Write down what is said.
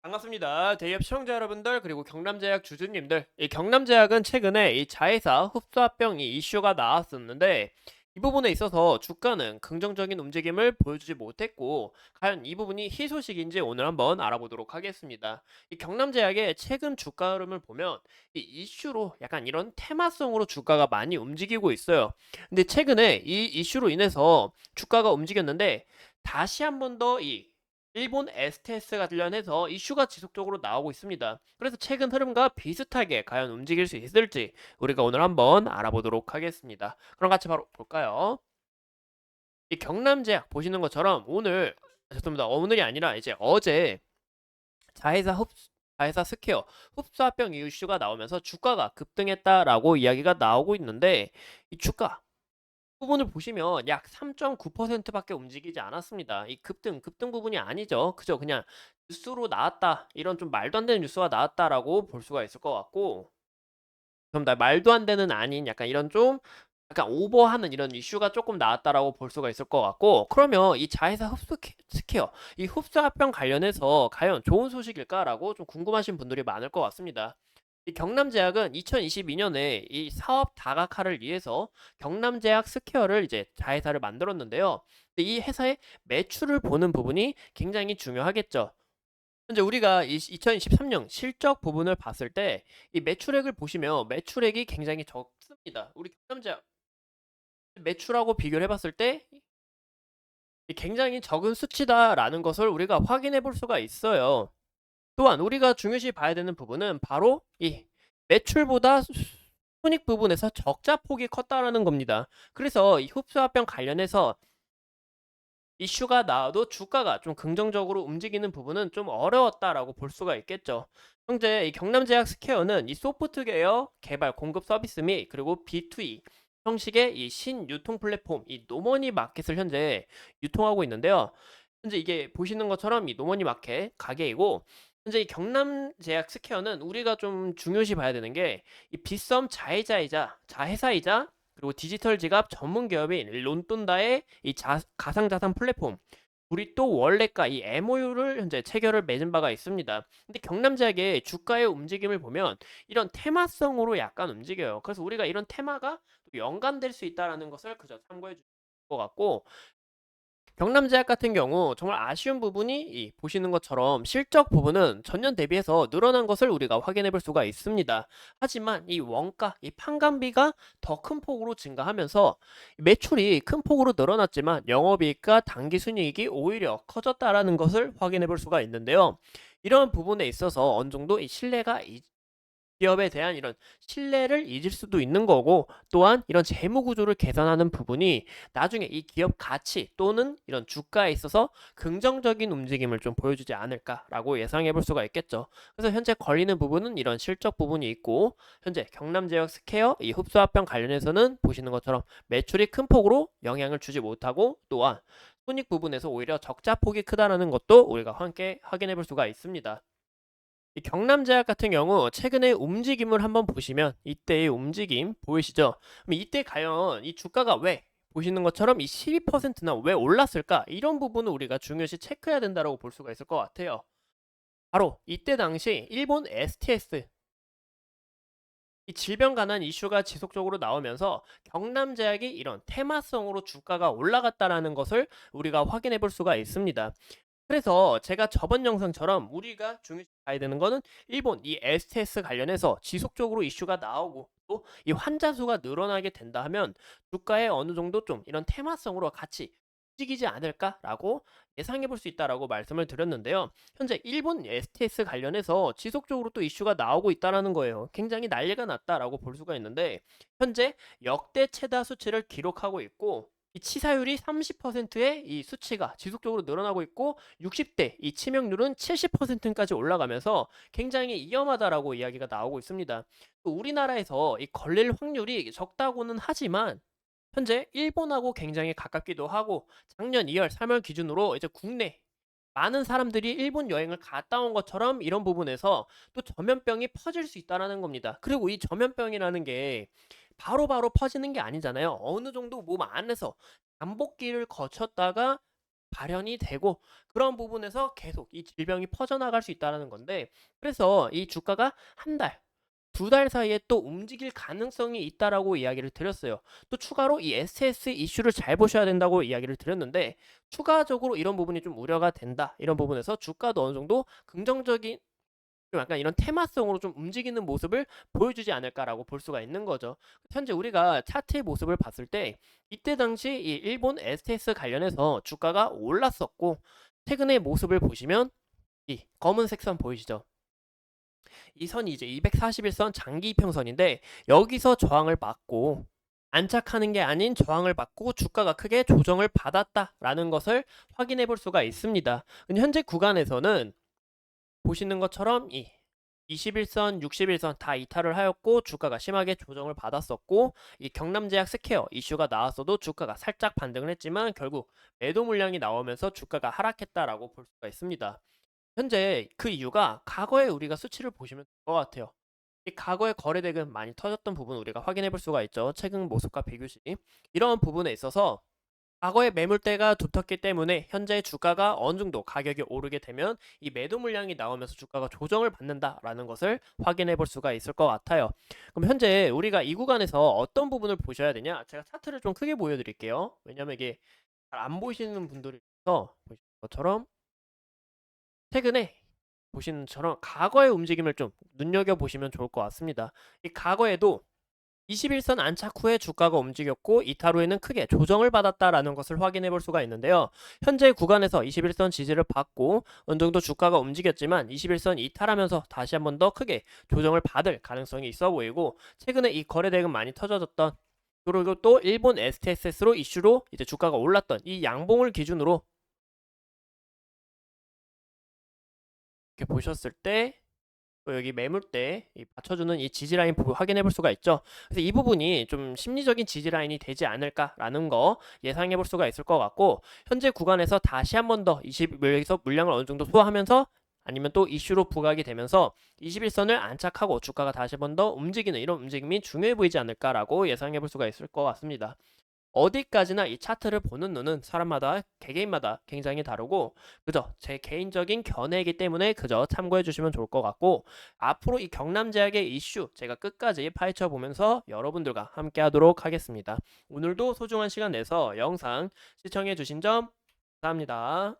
반갑습니다. 대기업 시청자 여러분들 그리고 경남제약 주주님들. 이 경남제약은 최근에 이 자회사 흡수합병이 이슈가 나왔었는데 이 부분에 있어서 주가는 긍정적인 움직임을 보여주지 못했고 과연 이 부분이 희소식인지 오늘 한번 알아보도록 하겠습니다. 이 경남제약의 최근 주가 흐름을 보면 이 이슈로 약간 이런 테마성으로 주가가 많이 움직이고 있어요. 근데 최근에 이 이슈로 인해서 주가가 움직였는데 다시 한번 더 이 일본 STS 관련해서 이슈가 지속적으로 나오고 있습니다. 그래서 최근 흐름과 비슷하게 과연 움직일 수 있을지 우리가 오늘 한번 알아보도록 하겠습니다. 그럼 같이 바로 볼까요? 이 경남제약 보시는 것처럼 오늘 죄송합니다. 오늘이 아니라 이제 어제 자회사 스퀘어 흡수합병 이슈가 나오면서 주가가 급등했다라고 이야기가 나오고 있는데 이 주가 부분을 보시면 약 3.9% 밖에 움직이지 않았습니다. 이 급등 부분이 아니죠. 그죠? 그냥 뉴스로 나왔다. 이런 좀 말도 안 되는 뉴스가 나왔다라고 볼 수가 있을 것 같고, 그럼 나 말도 안 되는 아닌 약간 이런 좀 약간 오버하는 이런 이슈가 조금 나왔다라고 볼 수가 있을 것 같고, 그러면 이 자회사 스퀘어, 이 흡수합병 관련해서 과연 좋은 소식일까라고 좀 궁금하신 분들이 많을 것 같습니다. 이 경남제약은 2022년에 이 사업 다각화를 위해서 경남제약 스퀘어를 이제 자회사를 만들었는데요. 근데 이 회사의 매출을 보는 부분이 굉장히 중요하겠죠. 현재 우리가 이 2023년 실적 부분을 봤을 때 이 매출액을 보시면 매출액이 굉장히 적습니다. 우리 경남제약 매출하고 비교를 해봤을 때 굉장히 적은 수치다라는 것을 우리가 확인해 볼 수가 있어요. 또한 우리가 중요시 봐야 되는 부분은 바로 이 매출보다 손익 부분에서 적자 폭이 컸다라는 겁니다. 그래서 이 흡수합병 관련해서 이슈가 나와도 주가가 좀 긍정적으로 움직이는 부분은 좀 어려웠다라고 볼 수가 있겠죠. 현재 이 경남제약 스퀘어는 이 소프트웨어 개발 공급 서비스 및 그리고 B2E 형식의 이 신유통 플랫폼 이 노머니 마켓을 현재 유통하고 있는데요. 현재 이게 보시는 것처럼 이 노머니 마켓 가게이고 현재 이 경남제약 스퀘어는 우리가 좀 중요시 봐야 되는 게 이 빗썸 자회사이자 그리고 디지털 지갑 전문 기업인 론돈다의 이 가상자산 플랫폼 우리 또 원래가 이 MOU를 현재 체결을 맺은 바가 있습니다. 근데 경남제약의 주가의 움직임을 보면 이런 테마성으로 약간 움직여요. 그래서 우리가 이런 테마가 또 연관될 수 있다라는 것을 그저 참고해 주실 것 같고 경남제약 같은 경우 정말 아쉬운 부분이 이 보시는 것처럼 실적 부분은 전년 대비해서 늘어난 것을 우리가 확인해 볼 수가 있습니다. 하지만 이 원가, 이 판관비가 더 큰 폭으로 증가하면서 매출이 큰 폭으로 늘어났지만 영업이익과 당기순이익이 오히려 커졌다라는 것을 확인해 볼 수가 있는데요. 이런 부분에 있어서 어느 정도 이 신뢰가 기업에 대한 이런 신뢰를 잊을 수도 있는 거고 또한 이런 재무 구조를 개선하는 부분이 나중에 이 기업 가치 또는 이런 주가에 있어서 긍정적인 움직임을 좀 보여주지 않을까라고 예상해 볼 수가 있겠죠. 그래서 현재 걸리는 부분은 이런 실적 부분이 있고 현재 경남제약 스퀘어 이 흡수합병 관련해서는 보시는 것처럼 매출이 큰 폭으로 영향을 주지 못하고 또한 손익 부분에서 오히려 적자 폭이 크다라는 것도 우리가 함께 확인해 볼 수가 있습니다. 이 경남제약 같은 경우 최근의 움직임을 한번 보시면 이때의 움직임 보이시죠? 그럼 이때 과연 이 주가가 왜 보시는 것처럼 이 12%나 왜 올랐을까? 이런 부분을 우리가 중요시 체크해야 된다고 볼 수가 있을 것 같아요. 바로 이때 당시 일본 STS 이 질병 관한 이슈가 지속적으로 나오면서 경남제약이 이런 테마성으로 주가가 올라갔다라는 것을 우리가 확인해 볼 수가 있습니다. 그래서 제가 저번 영상처럼 우리가 중요시 봐야 되는 거는 일본 이 STS 관련해서 지속적으로 이슈가 나오고 또 이 환자 수가 늘어나게 된다 하면 주가에 어느 정도 좀 이런 테마성으로 같이 움직이지 않을까라고 예상해 볼 수 있다라고 말씀을 드렸는데요. 현재 일본 STS 관련해서 지속적으로 또 이슈가 나오고 있다라는 거예요. 굉장히 난리가 났다라고 볼 수가 있는데 현재 역대 최다 수치를 기록하고 있고 이 치사율이 30%의 이 수치가 지속적으로 늘어나고 있고 60대 이 치명률은 70%까지 올라가면서 굉장히 위험하다라고 이야기가 나오고 있습니다. 또 우리나라에서 이 걸릴 확률이 적다고는 하지만 현재 일본하고 굉장히 가깝기도 하고 작년 2월, 3월 기준으로 이제 국내 많은 사람들이 일본 여행을 갔다 온 것처럼 이런 부분에서 또 전염병이 퍼질 수 있다라는 겁니다. 그리고 이 전염병이라는 게 바로바로 퍼지는 게 아니잖아요. 어느 정도 몸 안에서 잠복기를 거쳤다가 발현이 되고 그런 부분에서 계속 이 질병이 퍼져나갈 수 있다는 건데 그래서 이 주가가 한 달, 두 달 사이에 또 움직일 가능성이 있다라고 이야기를 드렸어요. 또 추가로 이 STS 이슈를 잘 보셔야 된다고 이야기를 드렸는데 추가적으로 이런 부분이 좀 우려가 된다. 이런 부분에서 주가도 어느 정도 긍정적인 좀 약간 이런 테마성으로 좀 움직이는 모습을 보여주지 않을까라고 볼 수가 있는 거죠. 현재 우리가 차트의 모습을 봤을 때 이때 당시 이 일본 STS 관련해서 주가가 올랐었고 최근의 모습을 보시면 이 검은색 선 보이시죠? 이 선이 이제 241선 장기 이평선인데 여기서 저항을 받고 안착하는 게 아닌 저항을 받고 주가가 크게 조정을 받았다라는 것을 확인해 볼 수가 있습니다. 현재 구간에서는 보시는 것처럼 이 21선, 61선 다 이탈을 하였고 주가가 심하게 조정을 받았었고 이 경남제약 스퀘어 이슈가 나왔어도 주가가 살짝 반등을 했지만 결국 매도 물량이 나오면서 주가가 하락했다라고 볼 수가 있습니다. 현재 그 이유가 과거에 우리가 수치를 보시면 될 것 같아요. 이 과거에 거래대금 많이 터졌던 부분 우리가 확인해 볼 수가 있죠. 최근 모습과 비교시. 이런 부분에 있어서 과거에 매물대가 두텁기 때문에 현재 주가가 어느 정도 가격이 오르게 되면 이 매도 물량이 나오면서 주가가 조정을 받는다라는 것을 확인해 볼 수가 있을 것 같아요. 그럼 현재 우리가 이 구간에서 어떤 부분을 보셔야 되냐? 제가 차트를 좀 크게 보여드릴게요. 왜냐면 이게 잘 안 보시는 분들이 있어서 보시는 것처럼 최근에 보시는 것처럼 과거의 움직임을 좀 눈여겨보시면 좋을 것 같습니다. 이 과거에도 21선 안착 후에 주가가 움직였고 이탈 후에는 크게 조정을 받았다라는 것을 확인해 볼 수가 있는데요. 현재 구간에서 21선 지지를 받고 어느 정도 주가가 움직였지만 21선 이탈하면서 다시 한 번 더 크게 조정을 받을 가능성이 있어 보이고 최근에 이 거래대금 많이 터져졌던 그리고 또 일본 STS로 이슈로 이제 주가가 올랐던 이 양봉을 기준으로 이렇게 보셨을 때 또 여기 매물대 받쳐주는 이 지지라인 확인해 볼 수가 있죠. 그래서 이 부분이 좀 심리적인 지지라인이 되지 않을까라는 거 예상해 볼 수가 있을 것 같고 현재 구간에서 다시 한 번 더 20여기서 물량을 어느 정도 소화하면서 아니면 또 이슈로 부각이 되면서 21선을 안착하고 주가가 다시 한 번 더 움직이는 이런 움직임이 중요해 보이지 않을까라고 예상해 볼 수가 있을 것 같습니다. 어디까지나 이 차트를 보는 눈은 사람마다 개개인마다 굉장히 다르고 그저 제 개인적인 견해이기 때문에 그저 참고해 주시면 좋을 것 같고 앞으로 이 경남제약의 이슈 제가 끝까지 파헤쳐 보면서 여러분들과 함께 하도록 하겠습니다. 오늘도 소중한 시간 내서 영상 시청해 주신 점 감사합니다.